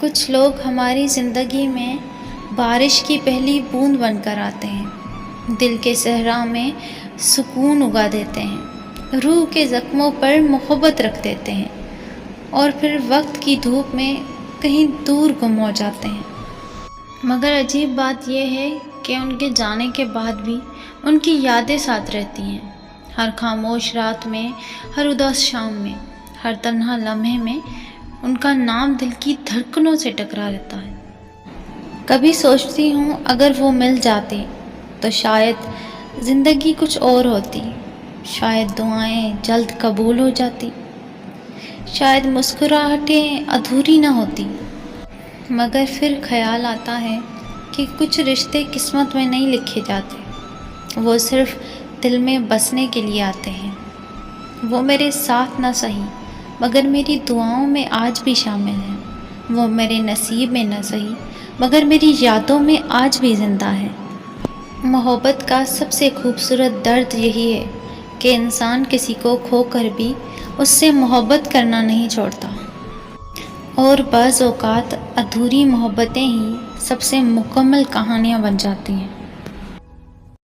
کچھ لوگ ہماری زندگی میں بارش کی پہلی بوند بن کر آتے ہیں، دل کے صحرا میں سکون اگا دیتے ہیں، روح کے زخموں پر محبت رکھ دیتے ہیں اور پھر وقت کی دھوپ میں کہیں دور گم ہو جاتے ہیں۔ مگر عجیب بات یہ ہے کہ ان کے جانے کے بعد بھی ان کی یادیں ساتھ رہتی ہیں، ہر خاموش رات میں، ہر اداس شام میں، ہر تنہا لمحے میں ان کا نام دل کی دھڑکنوں سے ٹکرا رہتا ہے۔ کبھی سوچتی ہوں اگر وہ مل جاتے تو شاید زندگی کچھ اور ہوتی، شاید دعائیں جلد قبول ہو جاتی، شاید مسکراہٹیں ادھوری نہ ہوتی۔ مگر پھر خیال آتا ہے کہ کچھ رشتے قسمت میں نہیں لکھے جاتے، وہ صرف دل میں بسنے کے لیے آتے ہیں۔ وہ میرے ساتھ نہ سہی مگر میری دعاؤں میں آج بھی شامل ہیں، وہ میرے نصیب میں نہ سہی مگر میری یادوں میں آج بھی زندہ ہے۔ محبت کا سب سے خوبصورت درد یہی ہے کہ انسان کسی کو کھو کر بھی اس سے محبت کرنا نہیں چھوڑتا، اور بعض اوقات ادھوری محبتیں ہی سب سے مکمل کہانیاں بن جاتی ہیں۔